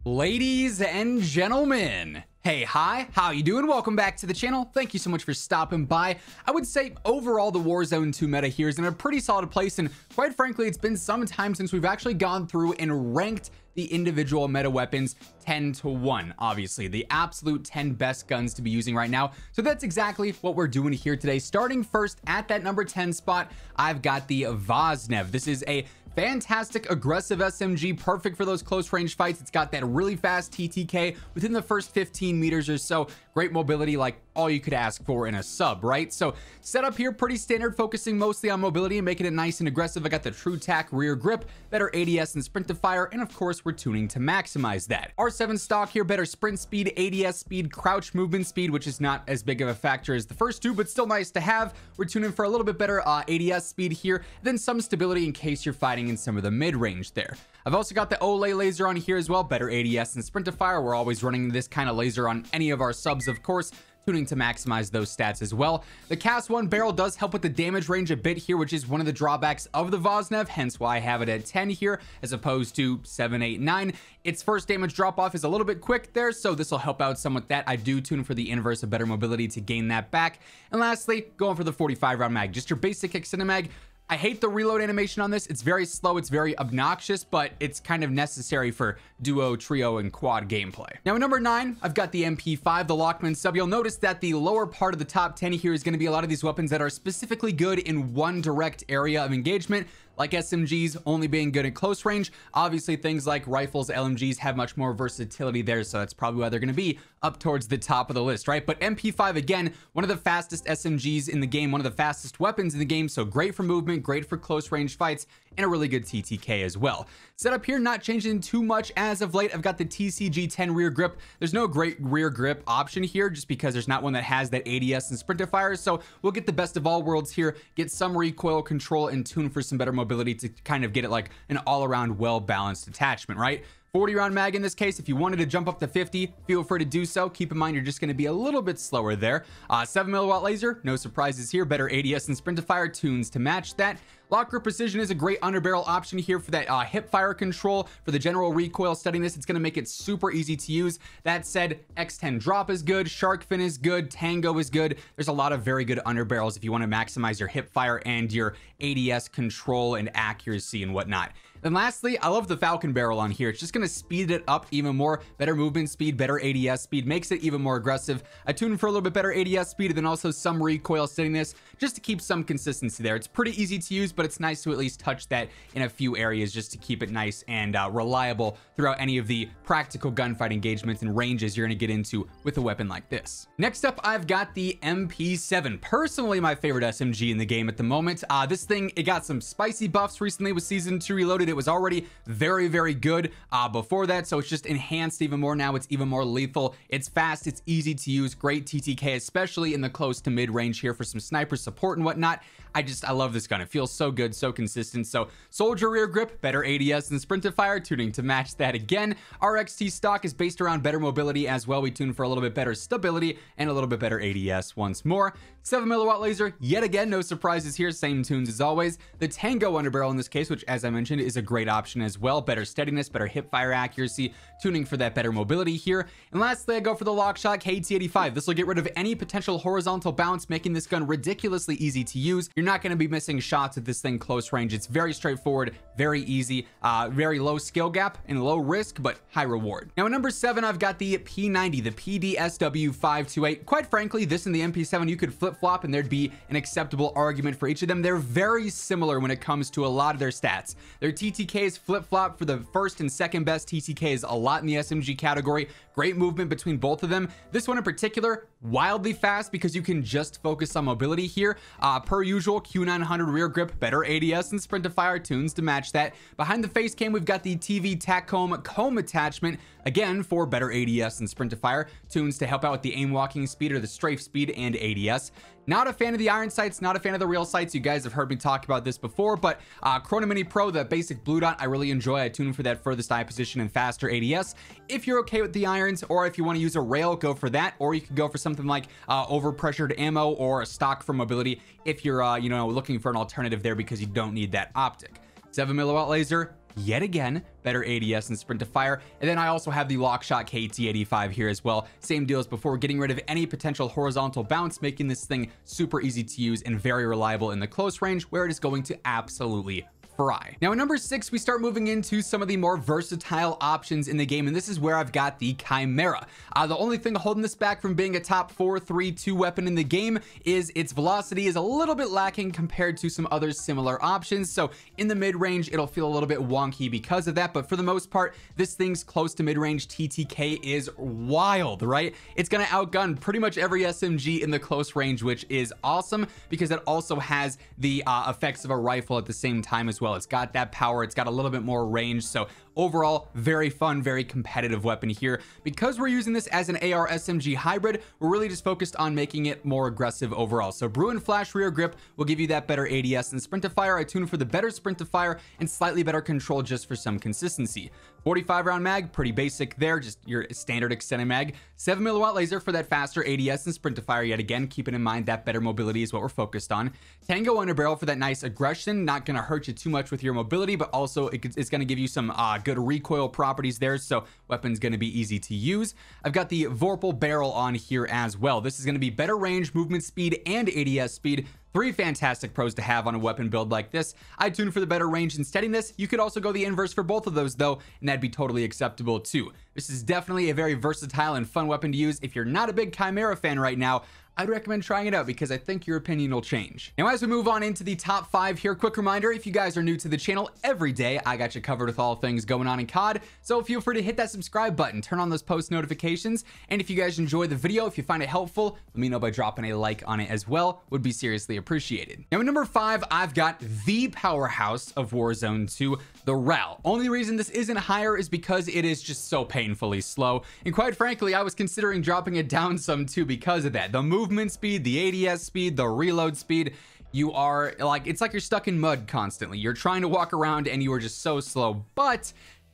Ladies and gentlemen, hey, hi, how you doing? Welcome back to the channel. Thank you so much for stopping by. I would say overall the Warzone 2 meta here is in a pretty solid place, and quite frankly, it's been some time since we've actually gone through and ranked the individual meta weapons 10 to 1, obviously the absolute 10 best guns to be using right now. So that's exactly what we're doing here today. Starting first at that number 10 spot, I've got the Voznev. This is a fantastic aggressive SMG, perfect for those close range fights. It's got that really fast TTK within the first 15 meters or so. Great mobility, like all you could ask for in a sub, right? So setup here pretty standard, focusing mostly on mobility and making it nice and aggressive. I got the True Tac rear grip, better ADS and sprint to fire, and of course we're tuning to maximize that. R7 stock here, better sprint speed, ADS speed, crouch movement speed, which is not as big of a factor as the first two, but still nice to have. We're tuning for a little bit better ADS speed here, then some stability in case you're fighting in some of the mid-range there. I've also got the Olay laser on here as well, better ADS and sprint to fire. We're always running this kind of laser on any of our subs, of course, tuning to maximize those stats as well. The Cast 1 barrel does help with the damage range a bit here, which is one of the drawbacks of the Voznev, hence why I have it at 10 here as opposed to 7, 8, 9. Its first damage drop off is a little bit quick there, so this will help out some with that. I do tune for the inverse of better mobility to gain that back. And lastly, going for the 45 round mag, just your basic Cinemaag. I hate the reload animation on this. It's very slow, it's very obnoxious, but it's kind of necessary for duo, trio, and quad gameplay. Now at number 9, I've got the MP5, the Lockman sub. You'll notice that the lower part of the top 10 here is going to be a lot of these weapons that are specifically good in one direct area of engagement, like SMGs only being good at close range. Obviously things like rifles, LMGs have much more versatility there, so that's probably why they're going to be up towards the top of the list, right? But MP5, again, one of the fastest SMGs in the game, one of the fastest weapons in the game, so great for movement, great for close range fights, and a really good TTK as well. Setup here not changing too much as of late. I've got the TCG10 rear grip. There's no great rear grip option here just because there's not one that has that ADS and sprint to fire, so we'll get the best of all worlds here, get some recoil control and tune for some better mobility to kind of get it like an all-around well-balanced attachment, right? 40 round mag in this case. If you wanted to jump up to 50, feel free to do so. Keep in mind you're just going to be a little bit slower there. 7 milliwatt laser, no surprises here. Better ADS and sprint to fire, tunes to match that. Lock grip precision is a great underbarrel option here for that hip fire control. For the general recoil steadiness, it's going to make it super easy to use. That said, X10 drop is good, shark fin is good, tango is good. There's a lot of very good underbarrels if you want to maximize your hip fire and your ADS control and accuracy and whatnot. Then lastly, I love the Falcon barrel on here. It's just going to speed it up even more. Better movement speed, better ADS speed, makes it even more aggressive. I tune for a little bit better ADS speed and then also some recoil steadiness just to keep some consistency there. It's pretty easy to use, but it's nice to at least touch that in a few areas just to keep it nice and reliable throughout any of the practical gunfight engagements and ranges you're going to get into with a weapon like this. Next up, I've got the MP7. Personally, my favorite SMG in the game at the moment. This thing, it got some spicy buffs recently with Season 2 Reloaded. It was already very, very good before that, so it's just enhanced even more now. It's even more lethal. It's fast, it's easy to use, great TTK, especially in the close to mid range here for some sniper support and whatnot. I love this gun. It feels so good, so consistent. So soldier rear grip, better ADS and sprint to fire, tuning to match that again. RXT stock is based around better mobility as well. We tune for a little bit better stability and a little bit better ADS once more. 7 milliwatt laser, yet again, no surprises here, same tunes as always. The Tango underbarrel in this case, which as I mentioned is a great option as well. Better steadiness, better hip fire accuracy, tuning for that better mobility here. And lastly, I go for the Lockshot KT85. This will get rid of any potential horizontal bounce, making this gun ridiculously easy to use. You're not going to be missing shots with this thing close range. It's very straightforward, very easy, very low skill gap and low risk, but high reward. Now at number 7, I've got the P90, the PDSW528. Quite frankly, this and the MP7, you could flip-flop and there'd be an acceptable argument for each of them. They're very similar when it comes to a lot of their stats. Their TTKs flip-flop for the first and second best TTKs a lot in the SMG category. Great movement between both of them. This one in particular, wildly fast because you can just focus on mobility here. Per usual, Q900 rear grip, better ADS and sprint to fire, tunes to match that. Behind the face cam, we've got the TV TACCOM comb attachment, again for better ADS and sprint to fire, tunes to help out with the aim walking speed or the strafe speed and ADS. Not a fan of the iron sights, not a fan of the real sights. You guys have heard me talk about this before, but Chrono Mini Pro, the basic blue dot, I really enjoy. I tune for that furthest eye position and faster ADS. If you're okay with the irons, or if you want to use a rail, go for that, or you could go for something like overpressured ammo or a stock for mobility if you're looking for an alternative there because you don't need that optic. 7 milliwatt laser, yet again, better ADS and sprint to fire. And then I also have the Lockshot KT85 here as well. Same deal as before, getting rid of any potential horizontal bounce, making this thing super easy to use and very reliable in the close range where it is going to absolutely fry. Now at number 6, we start moving into some of the more versatile options in the game, and this is where I've got the Chimera. The only thing holding this back from being a top 4-3-2 weapon in the game is its velocity is a little bit lacking compared to some other similar options. So in the mid-range, it'll feel a little bit wonky because of that, but for the most part, this thing's close to mid-range TTK is wild, right? It's gonna outgun pretty much every SMG in the close range, which is awesome because it also has the effects of a rifle at the same time as well. It's got that power, it's got a little bit more range, so overall very fun, very competitive weapon here. Because we're using this as an AR SMG hybrid, we're really just focused on making it more aggressive overall. So Bruen Flash Rear Grip will give you that better ADS and sprint to fire. I tuned for the better sprint to fire and slightly better control just for some consistency. 45 round mag, pretty basic there, just your standard extended mag. 7mm laser for that faster ADS and sprint to fire yet again, keeping in mind that better mobility is what we're focused on. Tango underbarrel for that nice aggression, not gonna hurt you too much with your mobility, but also it's gonna give you some good recoil properties there, so weapon's gonna be easy to use. I've got the Vorpal barrel on here as well. This is gonna be better range, movement speed, and ADS speed. 3 fantastic pros to have on a weapon build like this. I tuned for the better range and steadiness. You could also go the inverse for both of those though, and that'd be totally acceptable too. This is definitely a very versatile and fun weapon to use. If you're not a big Chimera fan right now, I'd recommend trying it out because I think your opinion will change. Now, as we move on into the top 5 here, quick reminder, if you guys are new to the channel, every day I got you covered with all things going on in COD, so feel free to hit that subscribe button, turn on those post notifications, and if you guys enjoy the video, if you find it helpful, let me know by dropping a like on it as well, would be seriously appreciated. Now, at number 5, I've got the powerhouse of Warzone 2, the RAL. Only reason this isn't higher is because it is just so painfully slow, and quite frankly, I was considering dropping it down some too because of that. The movement speed, the ADS speed, the reload speed, you are like, it's like you're stuck in mud constantly. You're trying to walk around and you are just so slow. But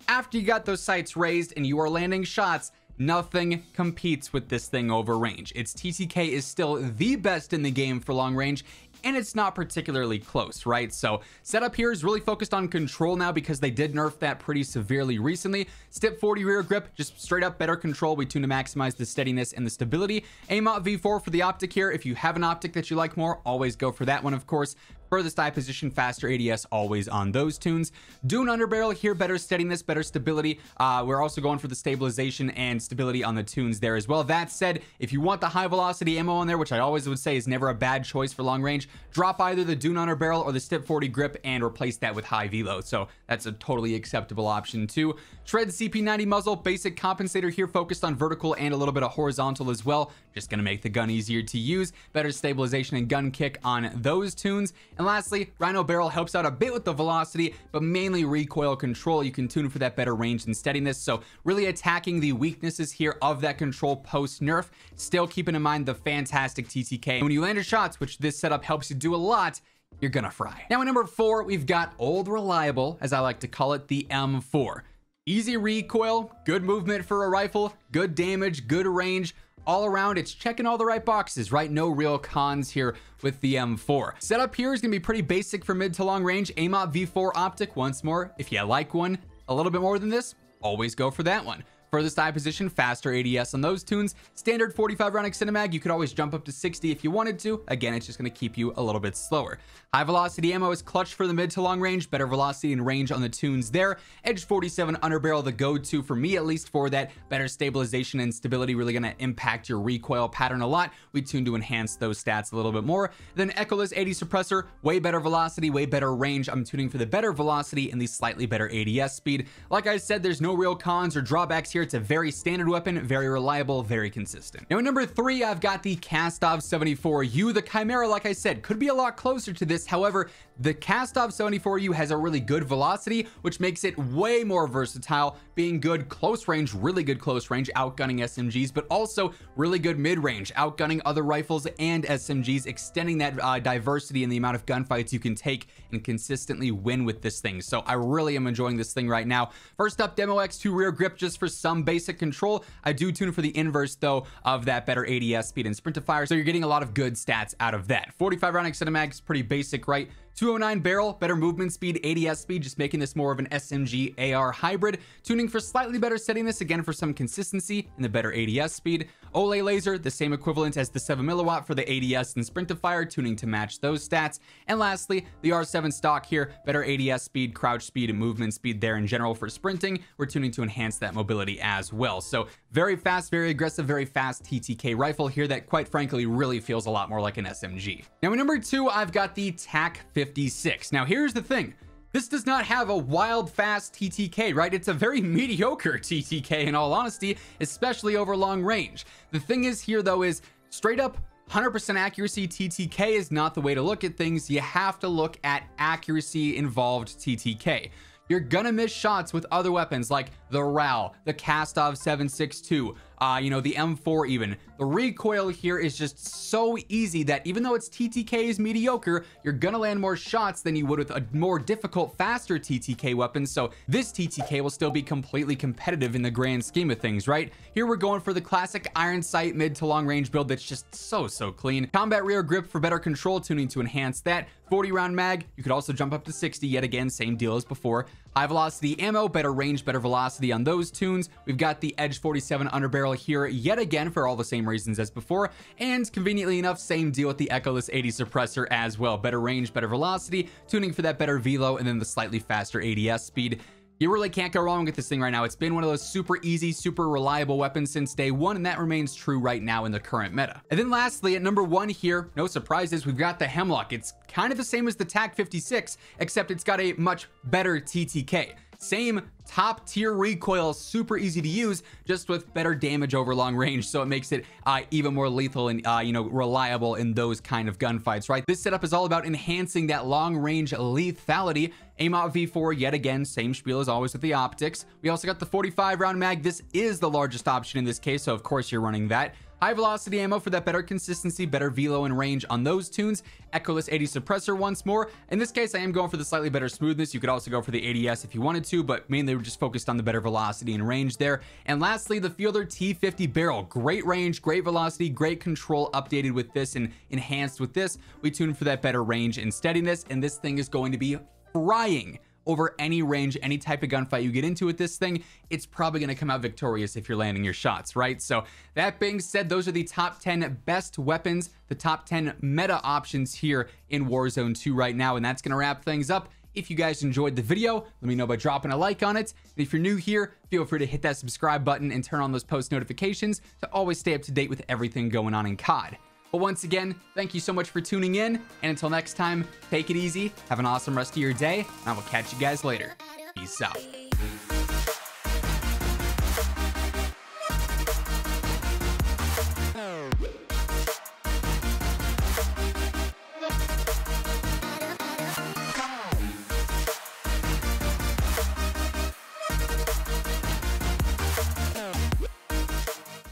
after you got those sights raised and you are landing shots, nothing competes with this thing over range. Its TTK is still the best in the game for long range, and it's not particularly close, right? So setup here is really focused on control now because they did nerf that pretty severely recently. Stip 40 rear grip, just straight up better control. We tune to maximize the steadiness and the stability. AMOT V4 for the optic here. If you have an optic that you like more, always go for that one, of course. Furthest eye position, faster ADS, always on those tunes. Dune underbarrel here, better steadiness, better stability. We're also going for the stabilization and stability on the tunes there as well. That said, if you want the high velocity ammo on there, which I always would say is never a bad choice for long range, drop either the Dune underbarrel or the Stip 40 grip and replace that with high velo. So that's a totally acceptable option too. Shred CP90 muzzle, basic compensator here, focused on vertical and a little bit of horizontal as well. Just gonna make the gun easier to use. Better stabilization and gun kick on those tunes. And lastly, Rhino barrel helps out a bit with the velocity, but mainly recoil control. You can tune for that better range and steadiness. So really attacking the weaknesses here of that control post nerf, still keeping in mind the fantastic TTK. When you land your shots, which this setup helps you do a lot, you're gonna fry. Now at number 4, we've got old reliable, as I like to call it, the M4. Easy recoil, good movement for a rifle, good damage, good range. All around, it's checking all the right boxes, right? No real cons here with the M4. Setup here is gonna be pretty basic for mid to long range. AMOT V4 optic, once more. If you like one a little bit more than this, always go for that one. Furthest eye position, faster ADS on those tunes. Standard 45 round extended mag, you could always jump up to 60 if you wanted to. Again, it's just gonna keep you a little bit slower. High velocity ammo is clutch for the mid to long range, better velocity and range on the tunes there. Edge 47 underbarrel, the go-to for me at least for that. Better stabilization and stability, really gonna impact your recoil pattern a lot. We tune to enhance those stats a little bit more. Then Echoless 80 suppressor, way better velocity, way better range. I'm tuning for the better velocity and the slightly better ADS speed. Like I said, there's no real cons or drawbacks here. It's a very standard weapon, very reliable, very consistent. Now at number 3, I've got the Kastov 74U. The Chimera, like I said, could be a lot closer to this. However, the Kastov 74U has a really good velocity, which makes it way more versatile, being good close range, really good close range, outgunning SMGs, but also really good mid-range, outgunning other rifles and SMGs, extending that diversity in the amount of gunfights you can take and consistently win with this thing. So I really am enjoying this thing right now. First up, Demo X2 rear grip, just for some basic control. I do tune for the inverse though of that better ADS speed and sprint to fire, so you're getting a lot of good stats out of that. 45 round extended mag is pretty basic, right? 209 barrel, better movement speed, ADS speed, just making this more of an SMG AR hybrid. Tuning for slightly better steadiness, again for some consistency and the better ADS speed. Olay laser, the same equivalent as the 7 milliwatt for the ADS and sprint to fire, tuning to match those stats. And lastly, the R7 stock here, better ADS speed, crouch speed, and movement speed there in general for sprinting. We're tuning to enhance that mobility as well. So very fast, very aggressive, very fast TTK rifle here that quite frankly really feels a lot more like an SMG. Now in number 2, I've got the TAC-56. Now here's the thing. This does not have a wild fast TTK, right? It's a very mediocre TTK in all honesty, especially over long range. The thing is here though is straight up 100% accuracy TTK is not the way to look at things. You have to look at accuracy involved TTK. You're gonna miss shots with other weapons like the RAL, the Kastov 7.62, you know, the M4 even. The recoil here is just so easy that even though its TTK is mediocre, you're gonna land more shots than you would with a more difficult, faster TTK weapon. So this TTK will still be completely competitive in the grand scheme of things, right? Here we're going for the classic iron sight mid to long range build that's just so clean. Combat rear grip for better control, tuning to enhance that. 40 round mag, you could also jump up to 60, yet again, same deal as before. High velocity ammo, better range, better velocity on those tunes. We've got the Edge 47 underbarrel here yet again for all the same reasons as before, and conveniently enough, same deal with the Echoless 80 suppressor as well. Better range, better velocity, tuning for that better velo, and then the slightly faster ADS speed. You really can't go wrong with this thing right now. It's been one of those super easy, super reliable weapons since day one, and that remains true right now in the current meta. And then lastly, at number 1 here, no surprises, we've got the Hemlock. It's kind of the same as the TAC-56, except it's got a much better TTK. Same top tier recoil, super easy to use, just with better damage over long range, so it makes it even more lethal and you know, reliable in those kind of gunfights, right? This setup is all about enhancing that long range lethality. AMOT V4, yet again, same spiel as always with the optics. We also got the 45 round mag. This is the largest option in this case, so of course you're running that. High velocity ammo for that better consistency, better velo and range on those tunes. Echoless 80 suppressor once more. In this case, I am going for the slightly better smoothness. You could also go for the ADS if you wanted to, but mainly we're just focused on the better velocity and range there. And lastly, the Fielder T50 barrel. Great range, great velocity, great control, updated with this and enhanced with this. We tuned for that better range and steadiness, and this thing is going to be frying over any range, any type of gunfight you get into with this thing. It's probably going to come out victorious if you're landing your shots, right? So that being said, those are the top 10 best weapons, the top 10 meta options here in Warzone 2 right now, and that's going to wrap things up. If you guys enjoyed the video, let me know by dropping a like on it. And if you're new here, feel free to hit that subscribe button and turn on those post notifications to always stay up to date with everything going on in COD. But once again, thank you so much for tuning in, and until next time, take it easy, have an awesome rest of your day, and I will catch you guys later. Peace out.